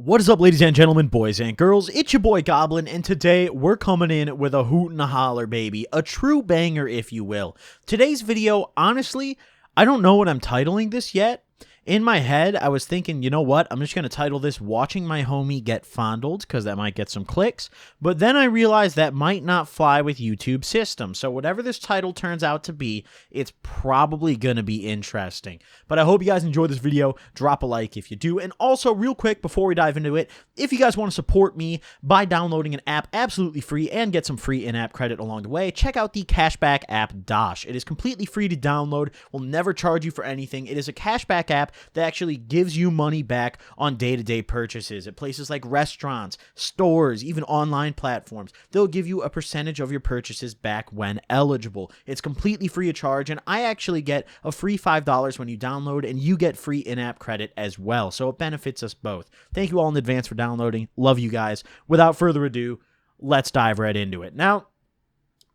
What is up, ladies and gentlemen, boys and girls? It's your boy Goblin, and today we're coming in with a hoot and a holler, baby. A true banger, if you will. Today's video, honestly, I don't know what I'm titling this yet. In my head, I was thinking, you know what? I'm just going to title this Watching My Homie Get Fondled, because that might get some clicks. But then I realized that might not fly with YouTube system. So whatever this title turns out to be, it's probably going to be interesting. But I hope you guys enjoy this video. Drop a like if you do. And also, real quick, before we dive into it, if you guys want to support me by downloading an app absolutely free and get some free in-app credit along the way, check out the cashback app Dosh. It is completely free to download, will never charge you for anything. It is a cashback app that actually gives you money back on day-to-day purchases at places like restaurants, stores, even online platforms. They'll give you a percentage of your purchases back when eligible. It's completely free of charge, and I actually get a free $5 when you download, and you get free in-app credit as well, so it benefits us both. Thank you all in advance for downloading. Love you guys. Without further ado, let's dive right into it. Now,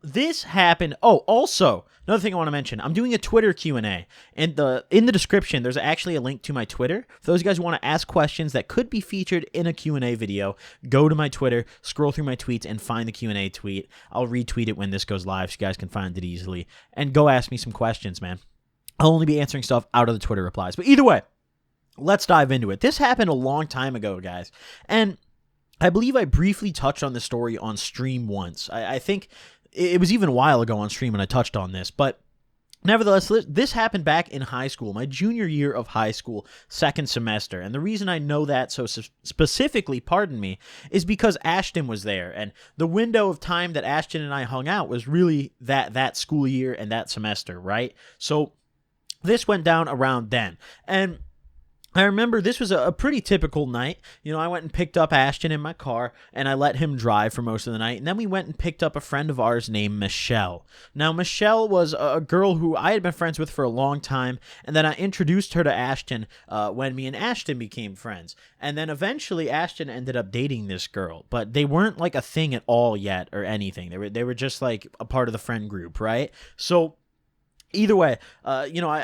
this happened. Oh, also, another thing I want to mention, I'm doing a Twitter Q&A, and in the description, there's actually a link to my Twitter. For those of you guys who want to ask questions that could be featured in a Q&A video, go to my Twitter, scroll through my tweets, and find the Q&A tweet. I'll retweet it when this goes live so you guys can find it easily, and go ask me some questions, man. I'll only be answering stuff out of the Twitter replies. But either way, let's dive into it. This happened a long time ago, guys, and I believe I briefly touched on this story on stream once. I think it was even a while ago on stream when I touched on this, but nevertheless, this happened back in high school, my junior year of high school, second semester. And the reason I know that so specifically, pardon me, is because Ashton was there. And the window of time that Ashton and I hung out was really that school year and that semester, right? So this went down around then. And I remember this was a pretty typical night. You know, I went and picked up Ashton in my car, and I let him drive for most of the night. And then we went and picked up a friend of ours named Michelle. Now, Michelle was a girl who I had been friends with for a long time, and then I introduced her to Ashton when me and Ashton became friends. And then eventually Ashton ended up dating this girl, but they weren't like a thing at all yet or anything. They were just like a part of the friend group, right? So either way,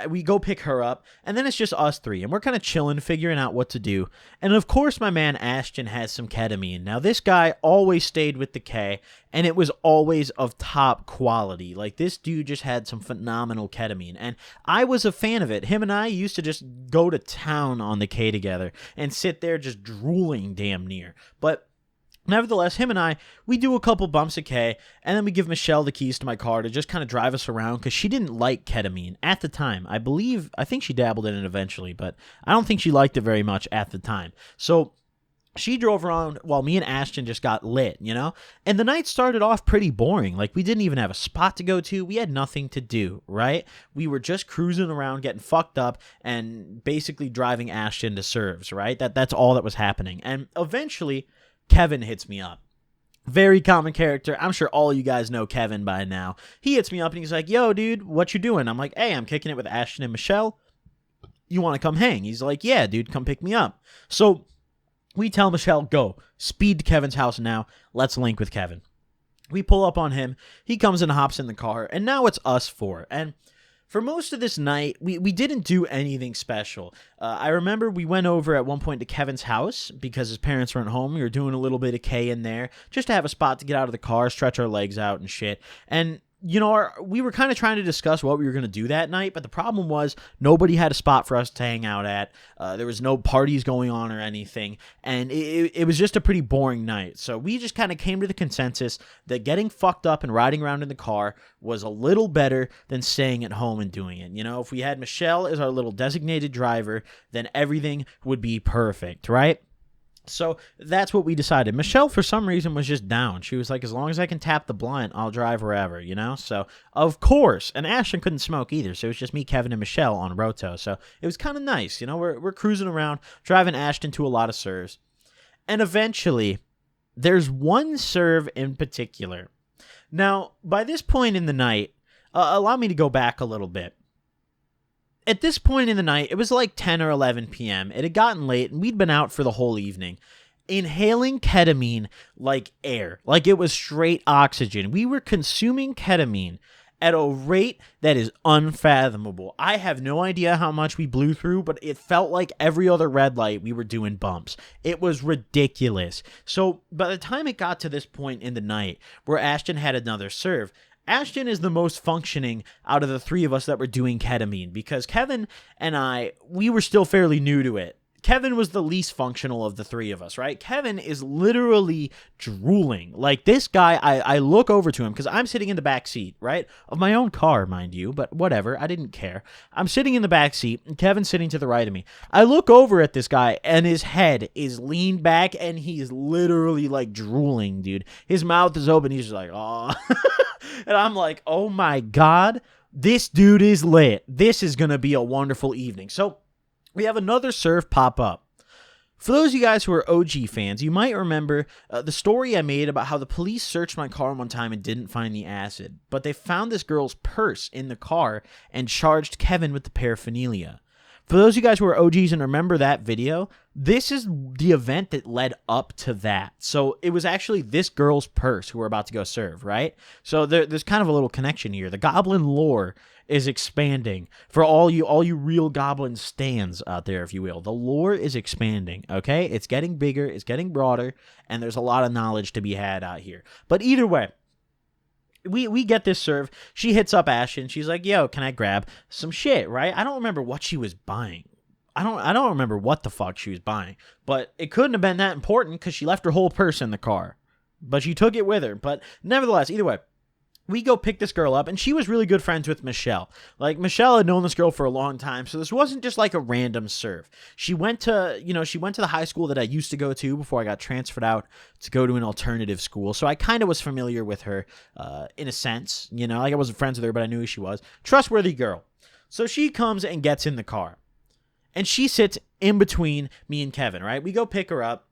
we go pick her up, and then it's just us three, and we're kind of chilling, figuring out what to do. And of course, my man Ashton has some ketamine. Now, this guy always stayed with the K, and it was always of top quality. Like, this dude just had some phenomenal ketamine, and I was a fan of it. Him and I used to just go to town on the K together and sit there just drooling damn near. But nevertheless, him and I, we do a couple bumps of K, and then we give Michelle the keys to my car to just kind of drive us around, because she didn't like ketamine at the time. I think she dabbled in it eventually, but I don't think she liked it very much at the time. So she drove around while me and Ashton just got lit, you know? And the night started off pretty boring. Like, we didn't even have a spot to go to. We had nothing to do, right? We were just cruising around, getting fucked up, and basically driving Ashton to serves, right? That's all that was happening. And eventually, Kevin hits me up. Very common character. I'm sure all you guys know Kevin by now. He hits me up and he's like, yo, dude, what you doing? I'm like, hey, I'm kicking it with Ashton and Michelle. You want to come hang? He's like, yeah, dude, come pick me up. So we tell Michelle, go. Speed to Kevin's house now. Let's link with Kevin. We pull up on him. He comes and hops in the car, and now it's us four. And for most of this night, we didn't do anything special. I remember we went over at one point to Kevin's house because his parents weren't home. We were doing a little bit of K in there just to have a spot to get out of the car, stretch our legs out and shit. And you know, we were kind of trying to discuss what we were going to do that night, but the problem was nobody had a spot for us to hang out at. There was no parties going on or anything, and it was just a pretty boring night. So we just kind of came to the consensus that getting fucked up and riding around in the car was a little better than staying at home and doing it. You know, if we had Michelle as our little designated driver, then everything would be perfect, right? So that's what we decided. Michelle, for some reason, was just down. She was like, as long as I can tap the blunt, I'll drive wherever, you know? So, of course. And Ashton couldn't smoke either, so it was just me, Kevin, and Michelle on Roto. So it was kind of nice, you know? We're cruising around, driving Ashton to a lot of serves. And eventually, there's one serve in particular. Now, by this point in the night, allow me to go back a little bit. At this point in the night, it was like 10 or 11 p.m. It had gotten late, and we'd been out for the whole evening, inhaling ketamine like air, like it was straight oxygen. We were consuming ketamine at a rate that is unfathomable. I have no idea how much we blew through, but it felt like every other red light we were doing bumps. It was ridiculous. So by the time it got to this point in the night where Ashton had another serve, Ashton is the most functioning out of the three of us that were doing ketamine, because Kevin and I, we were still fairly new to it. Kevin was the least functional of the three of us, right? Kevin is literally drooling. Like, this guy, I look over to him because I'm sitting in the back seat, right? Of my own car, mind you, but whatever. I didn't care. I'm sitting in the back seat, and Kevin's sitting to the right of me. I look over at this guy, and his head is leaned back, and he's literally, like, drooling, dude. His mouth is open. He's just like, oh. And I'm like, oh, my God. This dude is lit. This is going to be a wonderful evening. So we have another serve pop up. For those of you guys who are OG fans, you might remember the story I made about how the police searched my car one time and didn't find the acid, but they found this girl's purse in the car and charged Kevin with the paraphernalia. For those of you guys who are OGs and remember that video, this is the event that led up to that. So it was actually this girl's purse who we're about to go serve, right? So there's kind of a little connection here. The goblin lore is expanding for all you real goblin stands out there, if you will. The lore is expanding, okay? It's getting bigger, it's getting broader, and there's a lot of knowledge to be had out here. But either way, we get this serve. She hits up Ashton. She's like, yo, can I grab some shit, right? I don't remember what she was buying. I don't remember what the fuck she was buying. But it couldn't have been that important because she left her whole purse in the car. But she took it with her. But nevertheless, either way, we go pick this girl up, and she was really good friends with Michelle. Like, Michelle had known this girl for a long time, so this wasn't just like a random serve. She went to the high school that I used to go to before I got transferred out to go to an alternative school. So I kind of was familiar with her, in a sense. Like, I wasn't friends with her, but I knew who she was. Trustworthy girl. So she comes and gets in the car, and she sits in between me and Kevin, right? We go pick her up.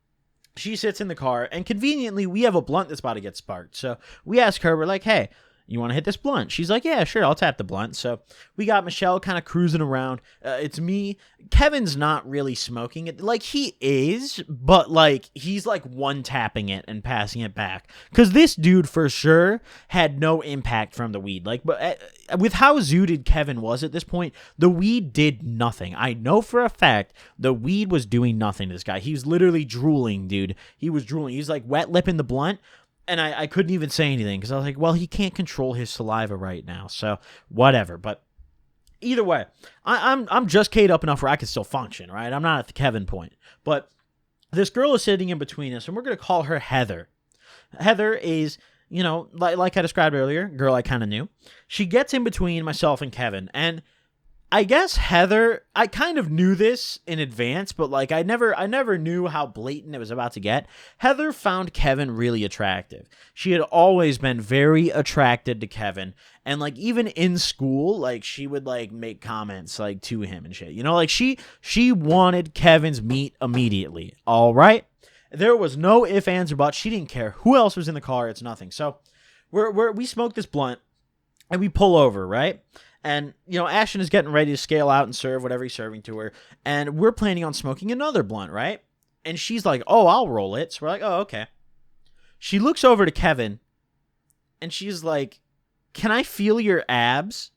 She sits in the car, and conveniently, we have a blunt that's about to get sparked. So we ask her, we're like, hey, you want to hit this blunt? She's like, yeah, sure, I'll tap the blunt. So we got Michelle kind of cruising around. It's me. Kevin's not really smoking it. Like, he is, but, like, he's, like, one-tapping it and passing it back. Because this dude, for sure, had no impact from the weed. Like, but with how zooted Kevin was at this point, the weed did nothing. I know for a fact the weed was doing nothing to this guy. He was literally drooling, dude. He was drooling. He's, like, wet-lipping the blunt. And I couldn't even say anything because I was like, well, he can't control his saliva right now, so whatever. But either way, I'm just K'd up enough where I can still function, right? I'm not at the Kevin point. But this girl is sitting in between us, and we're going to call her Heather. Heather is, like I described earlier, girl I kind of knew. She gets in between myself and Kevin, and I guess Heather, I kind of knew this in advance, but like I never knew how blatant it was about to get. Heather found Kevin really attractive. She had always been very attracted to Kevin, and like even in school, like she would like make comments like to him and shit. Like she wanted Kevin's meat immediately. All right, there was no ifs, ands, or buts. She didn't care who else was in the car. It's nothing. So we smoke this blunt and we pull over, right? And, Ashton is getting ready to scale out and serve whatever he's serving to her. And we're planning on smoking another blunt, right? And she's like, oh, I'll roll it. So we're like, oh, okay. She looks over to Kevin, and she's like, can I feel your abs?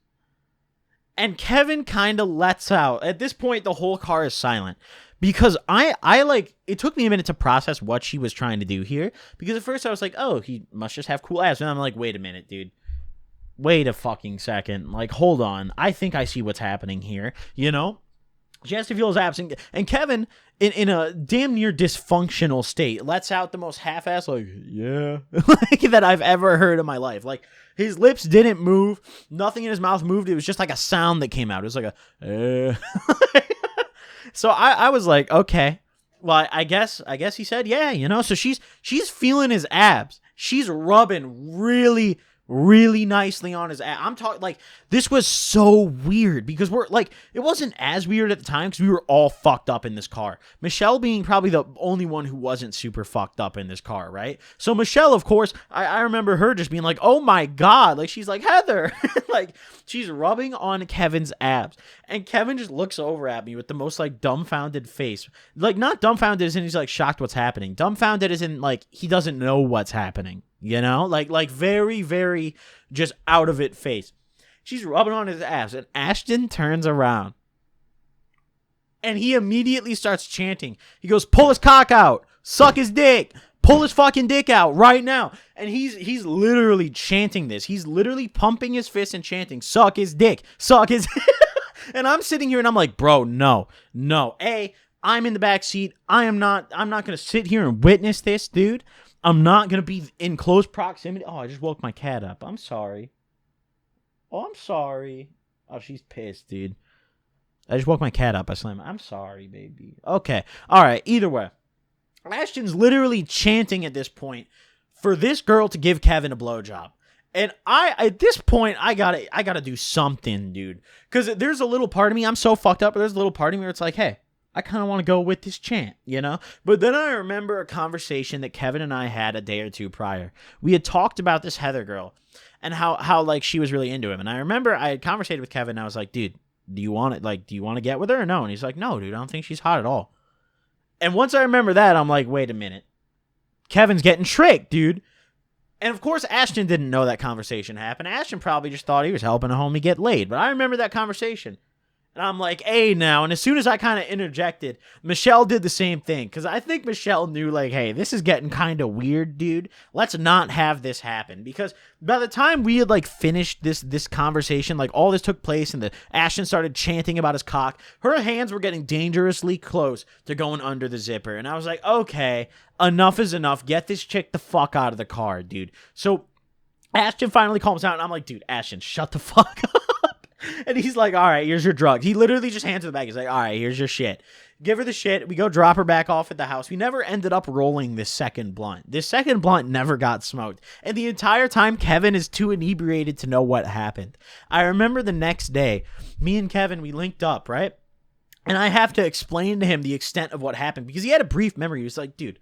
And Kevin kind of lets out. At this point, the whole car is silent. Because I like, it took me a minute to process what she was trying to do here. Because at first I was like, oh, he must just have cool abs. And I'm like, wait a minute, dude. Wait a fucking second. Like, hold on. I think I see what's happening here. She has to feel his abs. And Kevin, in a damn near dysfunctional state, lets out the most half-assed, like, yeah, like, that I've ever heard in my life. Like, his lips didn't move. Nothing in his mouth moved. It was just like a sound that came out. It was like a, So I was like, okay. Well, I guess he said, yeah, So she's feeling his abs. She's rubbing really nicely on his ass. I'm talking like this was so weird because we're like, it wasn't as weird at the time because we were all fucked up in this car. Michelle being probably the only one who wasn't super fucked up in this car, right? So Michelle, of course, I remember her just being like, oh my God, like she's like, Heather, like she's rubbing on Kevin's abs. And Kevin just looks over at me with the most like dumbfounded face. Like not dumbfounded as in he's like shocked what's happening. Dumbfounded as in like he doesn't know what's happening. Like very, very just out of it face. She's rubbing on his ass, and Ashton turns around. And he immediately starts chanting. He goes, pull his cock out. Suck his dick. Pull his fucking dick out right now. And he's literally chanting this. He's literally pumping his fist and chanting, suck his dick. Suck his And I'm sitting here and I'm like, bro, no. I'm in the back seat. I'm not going to sit here and witness this, dude. I'm not going to be in close proximity. Oh, I just woke my cat up. I'm sorry. Oh, she's pissed, dude. I just woke my cat up. I slammed. I'm sorry, baby. Okay. All right. Either way. Ashton's literally chanting at this point for this girl to give Kevin a blowjob. And at this point, I gotta do something, dude. Because there's a little part of me, I'm so fucked up, but there's a little part of me where it's like, hey, I kind of want to go with this chant, you know? But then I remember a conversation that Kevin and I had a day or two prior. We had talked about this Heather girl and how like she was really into him. And I remember I had conversated with Kevin and I was like, dude, do you want to get with her or no? And he's like, no, dude, I don't think she's hot at all. And once I remember that, I'm like, wait a minute. Kevin's getting tricked, dude. And of course, Ashton didn't know that conversation happened. Ashton probably just thought he was helping a homie get laid. But I remember that conversation. And I'm like, hey, now. And as soon as I kind of interjected, Michelle did the same thing. Because I think Michelle knew, like, hey, this is getting kind of weird, dude. Let's not have this happen. Because by the time we had, like, finished this conversation, like, all this took place and Ashton started chanting about his cock, her hands were getting dangerously close to going under the zipper. And I was like, okay, enough is enough. Get this chick the fuck out of the car, dude. So Ashton finally calms down. And I'm like, dude, Ashton, shut the fuck up. And he's like, all right, here's your drugs. He literally just hands her the bag. He's like, all right, here's your shit. Give her the shit. We go drop her back off at the house. We never ended up rolling this second blunt. This second blunt never got smoked. And the entire time, Kevin is too inebriated to know what happened. I remember the next day, me and Kevin, we linked up, right? And I have to explain to him the extent of what happened because he had a brief memory. He was like, dude,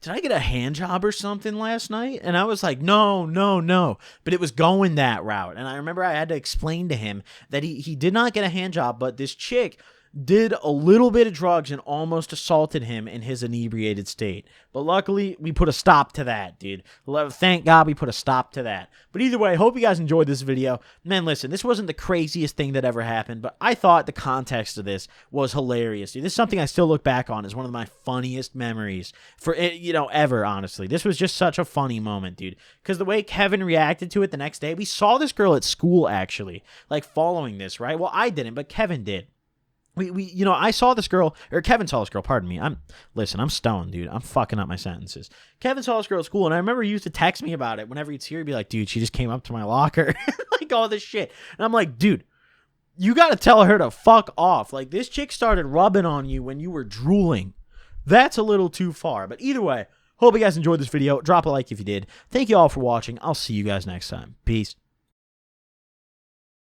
did I get a hand job or something last night? And I was like, no. But it was going that route. And I remember I had to explain to him that he did not get a hand job, but this chick did a little bit of drugs and almost assaulted him in his inebriated state. But luckily, we put a stop to that, dude. Thank God we put a stop to that. But either way, I hope you guys enjoyed this video. Man, listen, this wasn't the craziest thing that ever happened, but I thought the context of this was hilarious, dude. This is something I still look back on as one of my funniest memories for it, ever, honestly. This was just such a funny moment, dude. Because the way Kevin reacted to it the next day, we saw this girl at school, actually, like following this, right? Well, I didn't, but Kevin did. I saw this girl, or Kevin saw this girl, pardon me. I'm stoned, dude. I'm fucking up my sentences. Kevin saw this girl at school, and I remember he used to text me about it whenever he'd see her. He'd be like, dude, she just came up to my locker. Like, all this shit. And I'm like, dude, you got to tell her to fuck off. Like, this chick started rubbing on you when you were drooling. That's a little too far. But either way, hope you guys enjoyed this video. Drop a like if you did. Thank you all for watching. I'll see you guys next time. Peace.